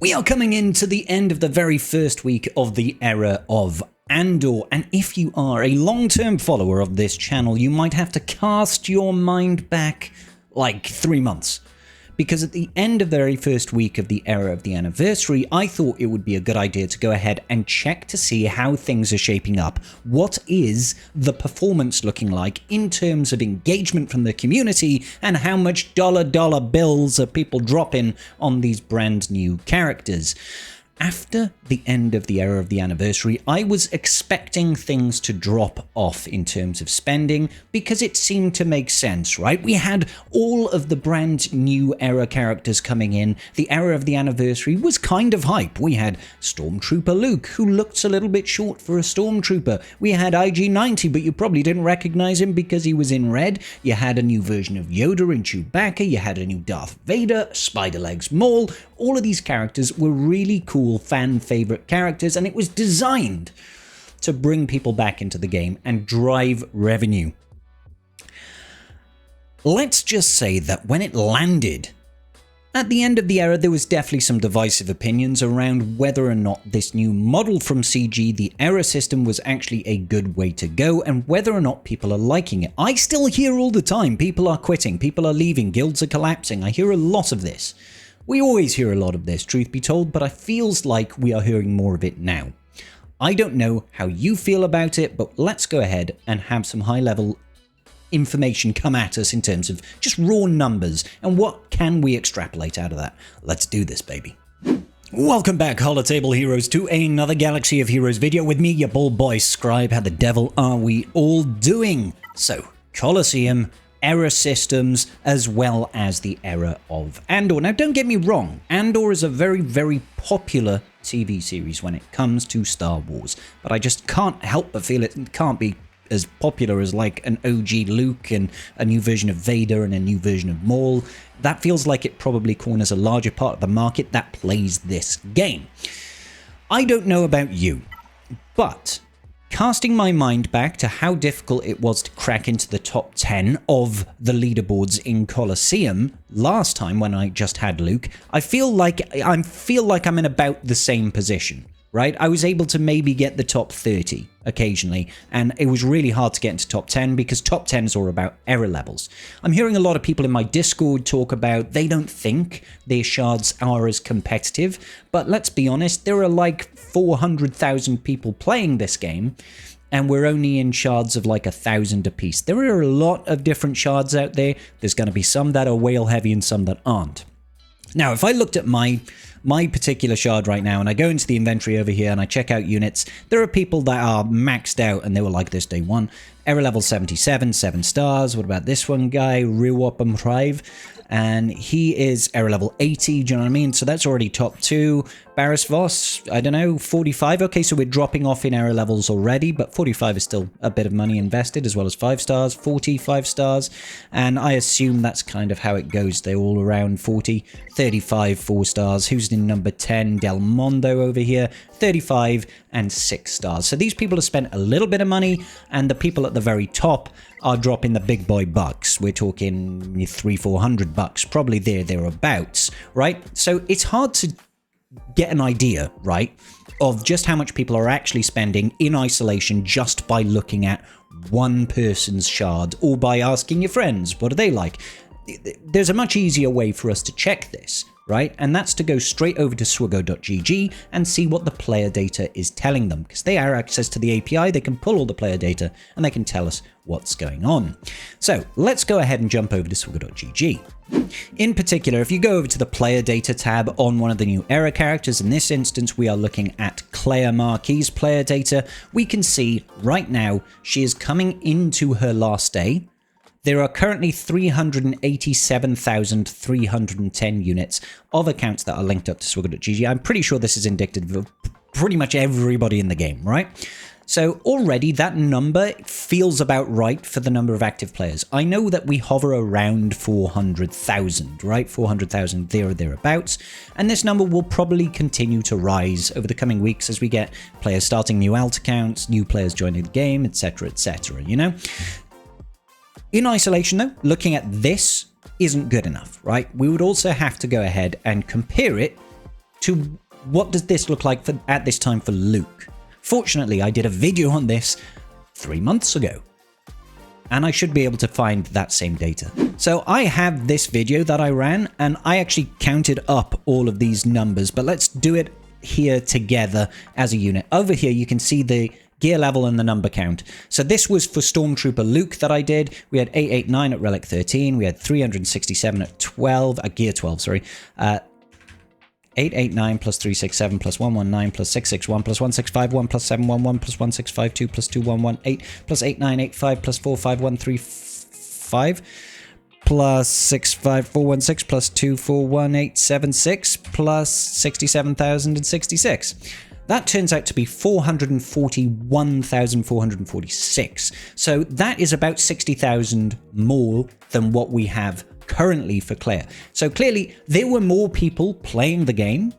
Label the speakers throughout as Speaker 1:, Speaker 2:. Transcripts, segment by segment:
Speaker 1: We are coming into the end of the very first week of the era of Andor, and if you are a long-term follower of this channel, you might have to cast your mind back like 3 months. Because at the end of the very first week of the era of the anniversary, I thought it would be a good idea to go ahead and check to see how things are shaping up. What is the performance looking like in terms of engagement from the community, and how much dollar bills are people dropping on these brand new characters? After the end of the era of the anniversary, I was expecting things to drop off in terms of spending because it seemed to make sense, right? We had all of the brand new era characters coming in. The era of the anniversary was kind of hype. We had Stormtrooper Luke, who looked a little bit short for a Stormtrooper. We had IG-90, but you probably didn't recognize him because he was in red. You had a new version of Yoda and Chewbacca. You had a new Darth Vader, Spider-Legs Maul. All of these characters were really cool fan favorite characters, and it was designed to bring people back into the game and drive revenue. Let's just say that when it landed at the end of the era, there was definitely some divisive opinions around whether or not this new model from CG, the era system, was actually a good way to go, and whether or not people are liking it. I still hear all the time people are quitting, people are leaving, guilds are collapsing. I hear a lot of this. We always hear a lot of this, truth be told, but it feels like we are hearing more of it now. I don't know how you feel about it, but let's go ahead and have some high-level information come at us in terms of just raw numbers, and what can we extrapolate out of that. Let's do this, baby. Welcome back, Holotable Heroes, to another Galaxy of Heroes video with me, your bald boy Scribe. How the devil are we all doing? So, Colosseum, era systems, as well as the era of Andor. Now, don't get me wrong, Andor is a very, very popular TV series when it comes to Star Wars, but I just can't help but feel it can't be as popular as like an OG Luke and a new version of Vader and a new version of Maul. That feels like it probably corners a larger part of the market that plays this game. I don't know about you, but casting my mind back to how difficult it was to crack into the top 10 of the leaderboards in Colosseum last time when I just had Luke, I feel like I'm in about the same position, right? I was able to maybe get the top 30 occasionally, and it was really hard to get into top 10 because top 10s are about error levels. I'm hearing a lot of people in my Discord talk about they don't think their shards are as competitive, but let's be honest, there are like 400,000 people playing this game, and we're only in shards of like 1,000 apiece. There are a lot of different shards out there. There's going to be some that are whale heavy and some that aren't. Now, if I looked at my particular shard right now, and I go into the inventory over here and I check out units, there are people that are maxed out and they were like this day one. Error level 77, 7 stars. What about this one guy, Riwapam Thrive? And he is error level 80, do you know what I mean? So that's already top 2. Barris Voss, I don't know, 45. Okay, so we're dropping off in error levels already, but 45 is still a bit of money invested, as well as 5 stars, 40, 5 stars. And I assume that's kind of how it goes. They're all around 40, 35, 4 stars. Who's in number 10? Del Mondo over here, 35 and 6 stars. So these people have spent a little bit of money, and the people at the very top are dropping the big boy bucks. We're talking $300-400, probably thereabouts, right? So it's hard to get an idea, right, of just how much people are actually spending in isolation just by looking at one person's shard or by asking your friends, what do they like? There's a much easier way for us to check this, right? And that's to go straight over to swiggo.gg and see what the player data is telling them, because they have access to the API, they can pull all the player data and they can tell us what's going on. So let's go ahead and jump over to swiggo.gg. In particular, if you go over to the player data tab on one of the new era characters, in this instance we are looking at Claire Marquis' player data, we can see right now she is coming into her last day. There are currently 387,310 units of accounts that are linked up to swiggo.gg. I'm pretty sure this is indicative of pretty much everybody in the game, right? So already that number feels about right for the number of active players. I know that we hover around 400,000, right? 400,000 there or thereabouts. And this number will probably continue to rise over the coming weeks as we get players starting new alt accounts, new players joining the game, etc., you know? In isolation though, looking at this isn't good enough, right? We would also have to go ahead and compare it to what does this look like at this time for Luke. Fortunately, I did a video on this 3 months ago, and I should be able to find that same data. So I have this video that I ran, and I actually counted up all of these numbers, but let's do it here together as a unit. Over here, you can see the gear level and the number count. So this was for Stormtrooper Luke that I did. We had 889 at Relic 13. We had 367 at 12, at Gear 12, sorry. 889 plus 367 plus 119 plus 661 plus 1651 plus 711 plus 1652 plus 2118 plus 8985 plus 45135 plus 65416 plus 241876 plus 67,066. That turns out to be 441,446. So that is about 60,000 more than what we have currently for Claire. So clearly there were more people playing the game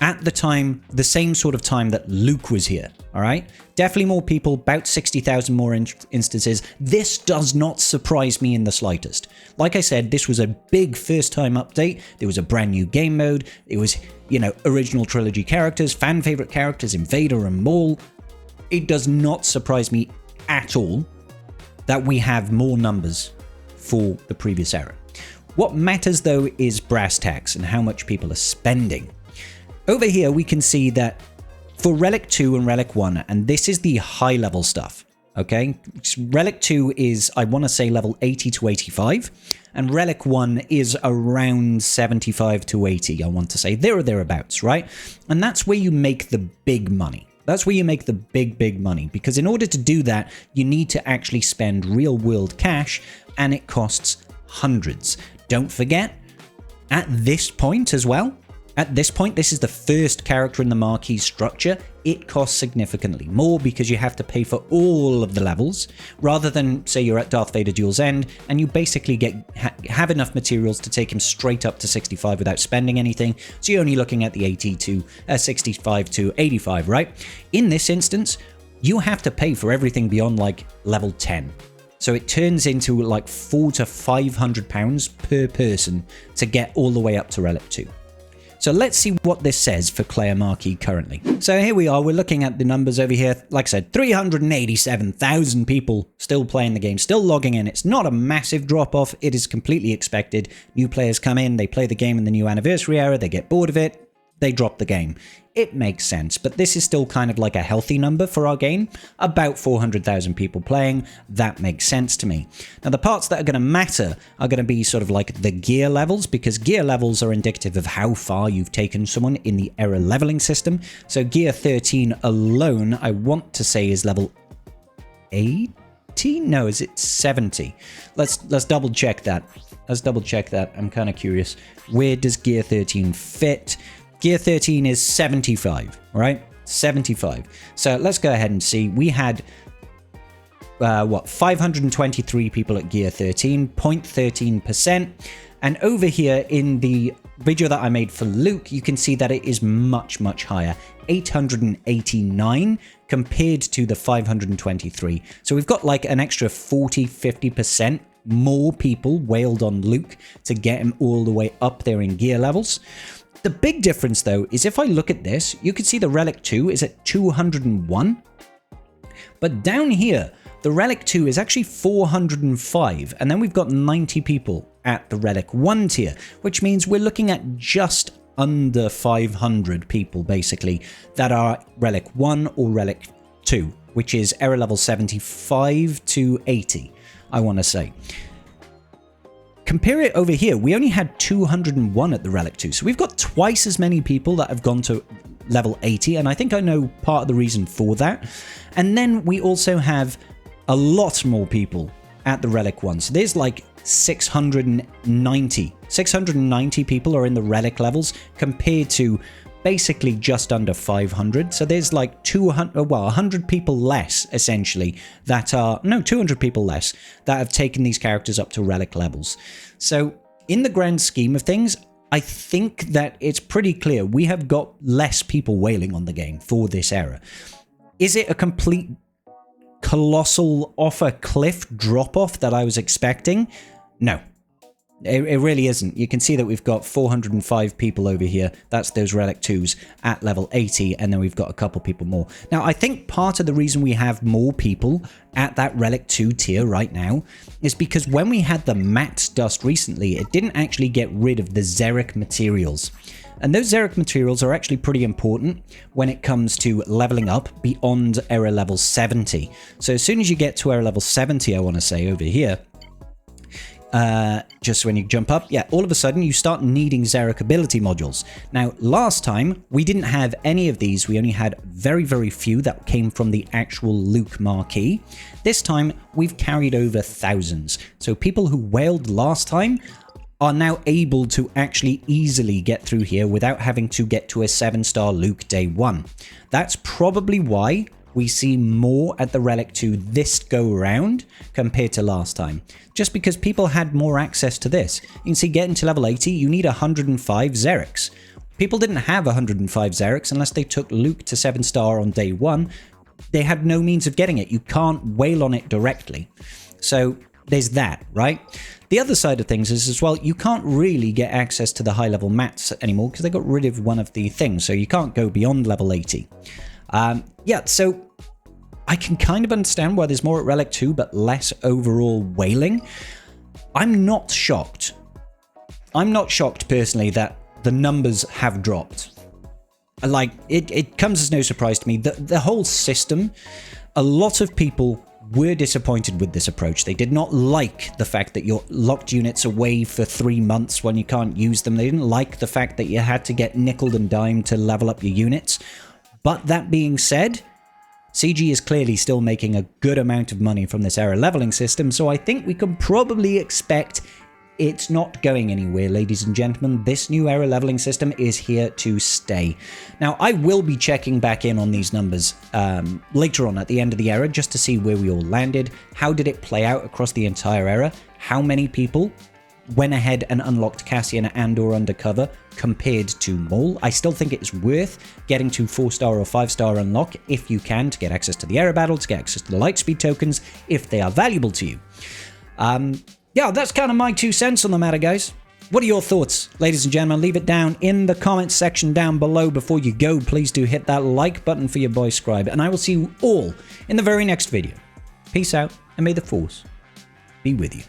Speaker 1: at the time, the same sort of time that Luke was here. All right, definitely more people, about 60,000 more instances. This does not surprise me in the slightest. Like I said, this was a big first-time update. There was a brand new game mode. It was, you know, original trilogy characters, fan favorite characters, Invader and Maul. It does not surprise me at all that we have more numbers for the previous era. What matters though is brass tacks and how much people are spending. Over here, we can see that for Relic 2 and Relic 1, and this is the high level stuff, okay? Relic 2 is, I want to say, level 80 to 85, and Relic 1 is around 75 to 80, I want to say. There or thereabouts, right? And that's where you make the big money. That's where you make the big money, because in order to do that, you need to actually spend real world cash, and it costs hundreds. Don't forget, at this point as well, at this point, this is the first character in the marquee structure. It costs significantly more because you have to pay for all of the levels, rather than, say, you're at Darth Vader Duel's End and you basically have enough materials to take him straight up to 65 without spending anything. So you're only looking at the 65 to 85, right? In this instance, you have to pay for everything beyond like level 10. So it turns into like £400 to £500 per person to get all the way up to Relic 2. So let's see what this says for Claire Marquis currently. So here we are, we're looking at the numbers over here. Like I said, 387,000 people still playing the game, still logging in. It's not a massive drop-off, it is completely expected. New players come in, they play the game in the new anniversary era, they get bored of it, they drop the game. It makes sense, but this is still kind of like a healthy number for our game. About 400,000 people playing, that makes sense to me. Now the parts that are going to matter are going to be sort of like the gear levels, because gear levels are indicative of how far you've taken someone in the era leveling system. So gear 13 alone, I want to say is level 80? No, is it 70? Let's double check that. Let's double check that. I'm kind of curious. Where does gear 13 fit? Gear 13 is 75, right? 75. So let's go ahead and see. We had, 523 people at Gear 13, 0.13%. And over here in the video that I made for Luke, you can see that it is much, much higher. 889 compared to the 523. So we've got like an extra 40-50% more people wailed on Luke to get him all the way up there in gear levels. The big difference, though, is if I look at this, you can see the Relic 2 is at 201. But down here, the Relic 2 is actually 405. And then we've got 90 people at the Relic 1 tier, which means we're looking at just under 500 people, basically, that are Relic 1 or Relic 2, which is error level 75 to 80, I want to say. Compare it over here, we only had 201 at the Relic 2, so we've got twice as many people that have gone to level 80, and I think I know part of the reason for that. And then we also have a lot more people at the Relic 1, so there's like 690 people are in the Relic levels compared to basically just under 500. So there's like 100 people less, essentially, that are, no, 200 people less that have taken these characters up to Relic levels. So in the grand scheme of things, I think that it's pretty clear we have got less people wailing on the game for this era. Is it a complete colossal off a cliff drop-off that I was expecting? No. It really isn't. You can see that we've got 405 people over here. That's those Relic 2s at level 80, and then we've got a couple people more. Now, I think part of the reason we have more people at that Relic 2 tier right now is because when we had the matte dust recently, it didn't actually get rid of the Xaereth materials. And those Xaereth materials are actually pretty important when it comes to leveling up beyond era level 70. So as soon as you get to era level 70, I want to say over here, just when you jump up, yeah, all of a sudden you start needing Xaereth ability modules. Now, last time we didn't have any of these. We only had very, very few that came from the actual Luke marquee. This time we've carried over thousands. So people who whaled last time are now able to actually easily get through here without having to get to a 7-star Luke day 1. That's probably why we see more at the Relic 2 this go around compared to last time. Just because people had more access to this. You can see getting to level 80, you need 105 Xereths. People didn't have 105 Xereths unless they took Luke to 7-star on day 1. They had no means of getting it. You can't whale on it directly. So there's that, right? The other side of things is as well, you can't really get access to the high level mats anymore because they got rid of one of the things. So you can't go beyond level 80. Yeah, so I can kind of understand why there's more at Relic 2, but less overall whaling. I'm not shocked. I'm not shocked personally that the numbers have dropped. Like, it comes as no surprise to me. The whole system, a lot of people were disappointed with this approach. They did not like the fact that you're locked units away for 3 months when you can't use them. They didn't like the fact that you had to get nickeled and dimed to level up your units. But that being said, CG is clearly still making a good amount of money from this era leveling system, so I think we can probably expect it's not going anywhere, ladies and gentlemen. This new era leveling system is here to stay. Now, I will be checking back in on these numbers later on at the end of the era just to see where we all landed. How did it play out across the entire era? How many people went ahead and unlocked Cassian and or Undercover compared to Maul? I still think it's worth getting to 4-star or 5-star unlock if you can, to get access to the era battle, to get access to the Lightspeed tokens if they are valuable to you. Yeah, that's kind of my 2 cents on the matter, guys. What are your thoughts, ladies and gentlemen? Leave it down in the comments section down below. Before you go, please do hit that like button for your boy Scribe, and I will see you all in the very next video. Peace out, and may the Force be with you.